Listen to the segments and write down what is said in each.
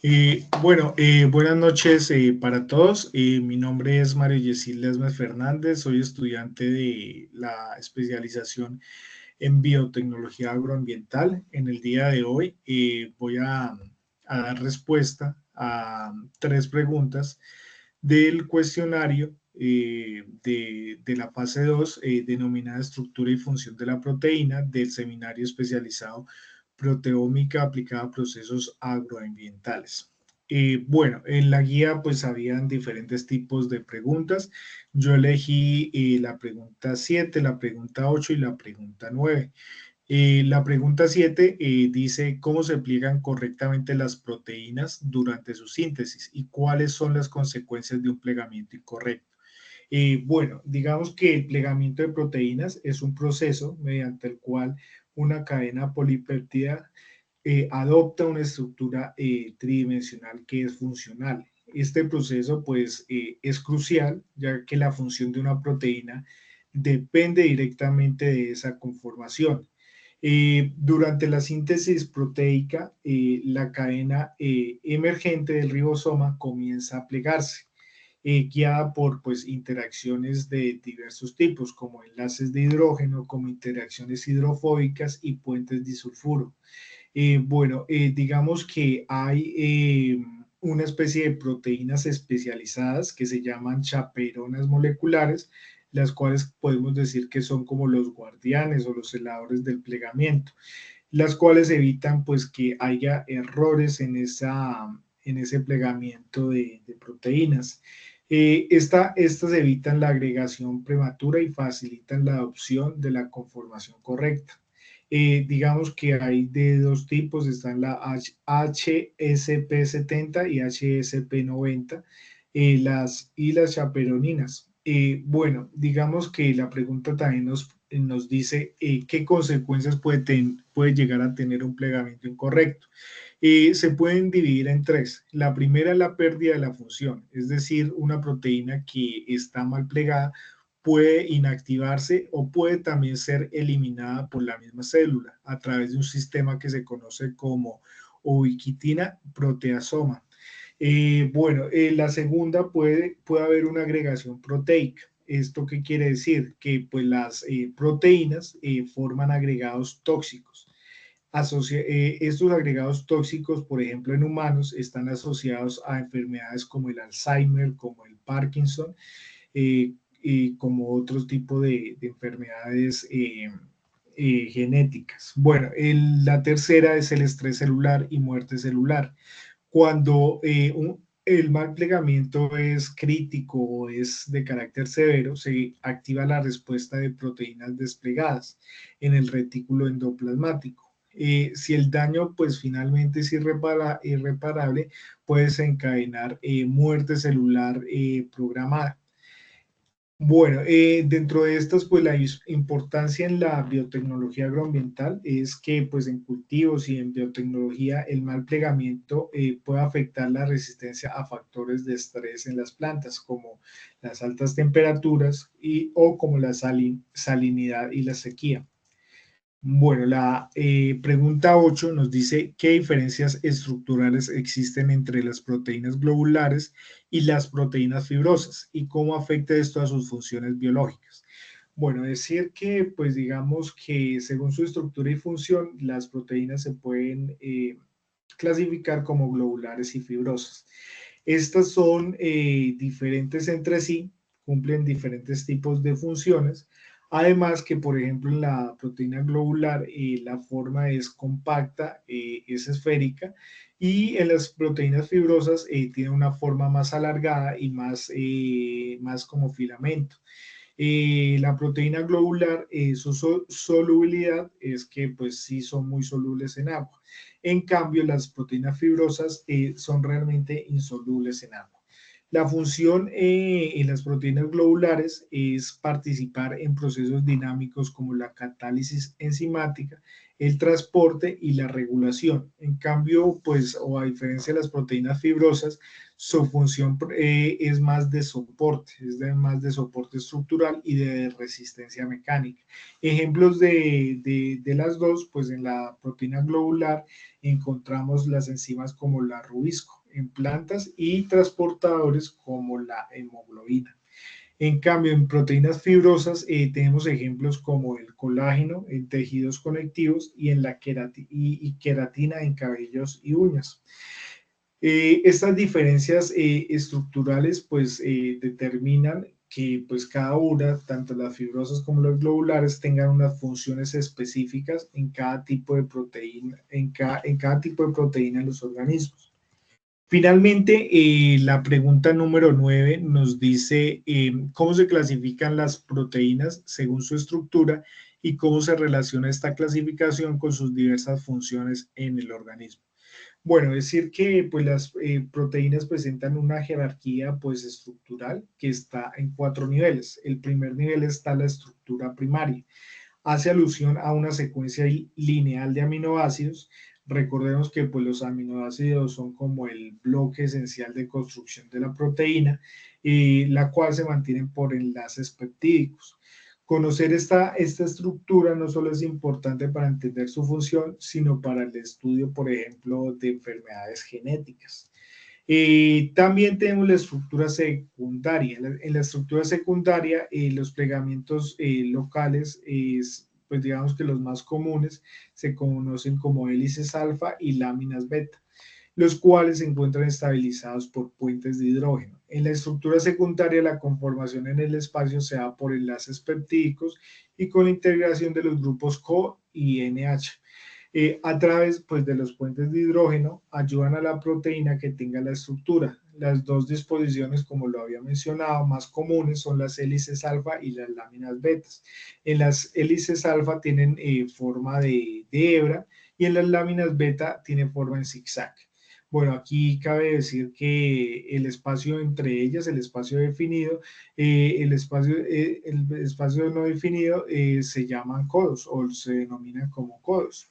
Buenas noches para todos. Mi nombre es Mario Yesid Lesmes Fernández, soy estudiante de la especialización en biotecnología agroambiental. En el día de hoy voy a dar respuesta a tres preguntas del cuestionario de la fase 2, denominada Estructura y Función de la Proteína, del seminario especializado Proteómica aplicada a procesos agroambientales. En la guía pues habían diferentes tipos de preguntas. Yo elegí la pregunta 7, la pregunta 8 y la pregunta 9. La pregunta 7 dice cómo se pliegan correctamente las proteínas durante su síntesis y cuáles son las consecuencias de un plegamiento incorrecto. Digamos que el plegamiento de proteínas es un proceso mediante el cual una cadena polipéptida adopta una estructura tridimensional que es funcional. Este proceso pues es crucial ya que la función de una proteína depende directamente de esa conformación. Durante la síntesis proteica, la cadena emergente del ribosoma comienza a plegarse, guiada por pues, interacciones de diversos tipos, como enlaces de hidrógeno, como interacciones hidrofóbicas y puentes disulfuro. Digamos que hay una especie de proteínas especializadas que se llaman chaperonas moleculares, las cuales podemos decir que son como los guardianes o los celadores del plegamiento, las cuales evitan pues que haya errores en ese plegamiento de proteínas. Estas evitan la agregación prematura y facilitan la adopción de la conformación correcta. Digamos que hay de dos tipos, están la HSP70 y HSP90, las chaperoninas. Digamos que la pregunta también nos dice qué consecuencias puede llegar a tener un plegamiento incorrecto. Se pueden dividir en tres. La primera es la pérdida de la función, es decir, una proteína que está mal plegada puede inactivarse o puede también ser eliminada por la misma célula a través de un sistema que se conoce como ubiquitina proteasoma. La segunda puede haber una agregación proteica. ¿Esto qué quiere decir? Que pues las proteínas forman agregados tóxicos. Estos agregados tóxicos, por ejemplo, en humanos, están asociados a enfermedades como el Alzheimer, como el Parkinson, y como otro tipo de enfermedades genéticas. La tercera es el estrés celular y muerte celular. Cuando el mal plegamiento es crítico o es de carácter severo, se activa la respuesta de proteínas desplegadas en el retículo endoplasmático. Si el daño pues finalmente es irreparable, puede desencadenar muerte celular programada. Dentro de estas, pues la importancia en la biotecnología agroambiental es que, pues en cultivos y en biotecnología, el mal plegamiento puede afectar la resistencia a factores de estrés en las plantas, como las altas temperaturas o como la salinidad y la sequía. La pregunta 8 nos dice qué diferencias estructurales existen entre las proteínas globulares y las proteínas fibrosas y cómo afecta esto a sus funciones biológicas. Decir que, pues digamos que según su estructura y función, las proteínas se pueden clasificar como globulares y fibrosas. Estas son diferentes entre sí, cumplen diferentes tipos de funciones. Además que, por ejemplo, en la proteína globular la forma es compacta, es esférica, y en las proteínas fibrosas tiene una forma más alargada y más como filamento. La proteína globular, su solubilidad es que pues sí son muy solubles en agua. En cambio, las proteínas fibrosas son realmente insolubles en agua. La función en las proteínas globulares es participar en procesos dinámicos como la catálisis enzimática, el transporte y la regulación. En cambio, pues, o a diferencia de las proteínas fibrosas, su función es más de soporte, más de soporte estructural y de resistencia mecánica. Ejemplos de las dos, pues en la proteína globular encontramos las enzimas como la rubisco en plantas y transportadores como la hemoglobina. En cambio, en proteínas fibrosas tenemos ejemplos como el colágeno en tejidos conectivos y en la queratina en cabellos y uñas. Estas diferencias estructurales pues determinan que pues cada una, tanto las fibrosas como las globulares, tengan unas funciones específicas en cada tipo de proteína, en cada tipo de proteína en los organismos. Finalmente, la pregunta número 9 nos dice cómo se clasifican las proteínas según su estructura y cómo se relaciona esta clasificación con sus diversas funciones en el organismo. Bueno, decir que pues, las proteínas presentan una jerarquía pues, estructural que está en 4 niveles. El primer nivel está la estructura primaria. Hace alusión a una secuencia lineal de aminoácidos. Recordemos que pues, los aminoácidos son como el bloque esencial de construcción de la proteína, la cual se mantienen por enlaces peptídicos. Conocer esta estructura no solo es importante para entender su función, sino para el estudio, por ejemplo, de enfermedades genéticas. También tenemos la estructura secundaria. En la estructura secundaria, los plegamientos locales, pues digamos que los más comunes, se conocen como hélices alfa y láminas beta, los cuales se encuentran estabilizados por puentes de hidrógeno. En la estructura secundaria, la conformación en el espacio se da por enlaces peptídicos y con la integración de los grupos CO y NH. A través pues, de los puentes de hidrógeno ayudan a la proteína que tenga la estructura. Las dos disposiciones, como lo había mencionado, más comunes son las hélices alfa y las láminas betas. En las hélices alfa tienen forma de hebra y en las láminas beta tiene forma en zigzag. Bueno, aquí cabe decir que el espacio entre ellas, el espacio definido, el espacio no definido se llaman codos o se denominan como codos.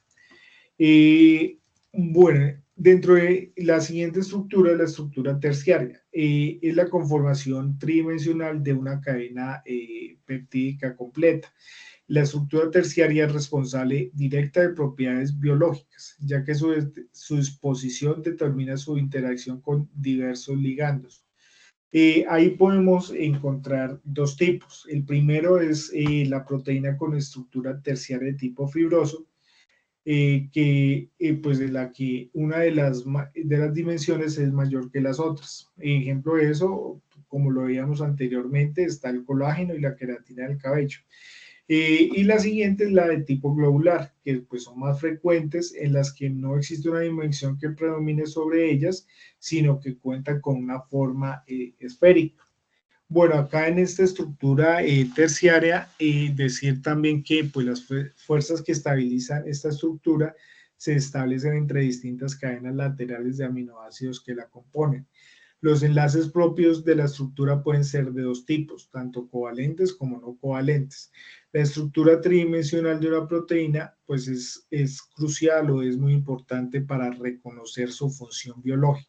Bueno, dentro de la siguiente estructura, la estructura terciaria, es la conformación tridimensional de una cadena peptídica completa. La estructura terciaria es responsable directa de propiedades biológicas, ya que su disposición determina su interacción con diversos ligandos. Ahí podemos encontrar dos tipos. El primero es la proteína con estructura terciaria de tipo fibroso, que pues de la que una de las dimensiones es mayor que las otras. Ejemplo de eso, como lo veíamos anteriormente, está el colágeno y la queratina del cabello. Y la siguiente es la de tipo globular, que pues son más frecuentes, en las que no existe una dimensión que predomine sobre ellas, sino que cuentan con una forma esférica. Bueno, acá en esta estructura terciaria, decir también que pues, las fuerzas que estabilizan esta estructura se establecen entre distintas cadenas laterales de aminoácidos que la componen. Los enlaces propios de la estructura pueden ser de dos tipos, tanto covalentes como no covalentes. La estructura tridimensional de una proteína pues es crucial o es muy importante para reconocer su función biológica.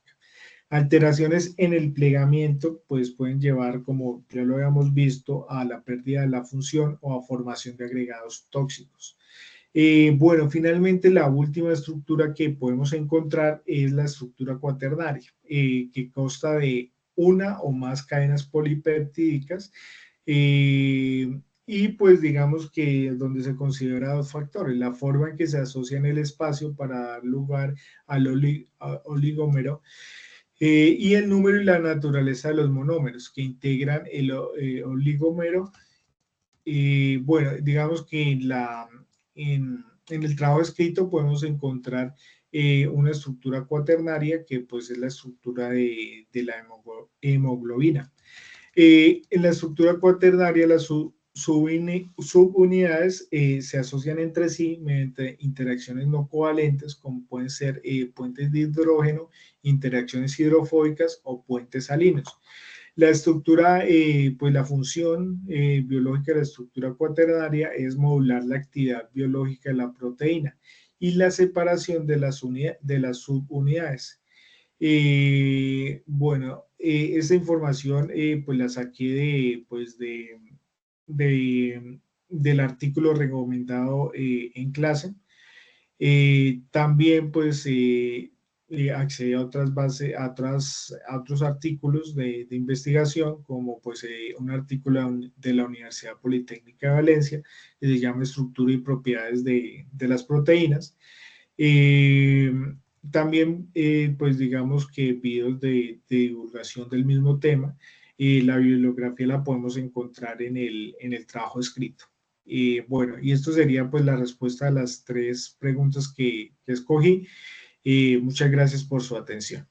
Alteraciones en el plegamiento pues pueden llevar, como ya lo habíamos visto, a la pérdida de la función o a formación de agregados tóxicos. Bueno, finalmente la última estructura que podemos encontrar es la estructura cuaternaria, que consta de una o más cadenas polipeptídicas y pues digamos que donde se considera dos factores, la forma en que se asocia en el espacio para dar lugar al oligómero y el número y la naturaleza de los monómeros que integran el oligómero. Bueno, digamos que en el trabajo escrito podemos encontrar una estructura cuaternaria que pues es la estructura de la hemoglobina. En la estructura cuaternaria subunidades se asocian entre sí mediante interacciones no covalentes, como pueden ser puentes de hidrógeno, interacciones hidrofóbicas o puentes salinos. La estructura, pues la función biológica de la estructura cuaternaria es modular la actividad biológica de la proteína y la separación de de las subunidades. Bueno, esta información pues la saqué de, del artículo recomendado en clase. También pues accedí a otras bases, a otros artículos de investigación, como pues un artículo de la Universidad Politécnica de Valencia que se llama Estructura y propiedades de las proteínas. Eh, También, pues digamos que videos de divulgación del mismo tema. La bibliografía la podemos encontrar en el trabajo escrito. Bueno, y esto sería pues la respuesta a las tres preguntas que escogí. Muchas gracias por su atención.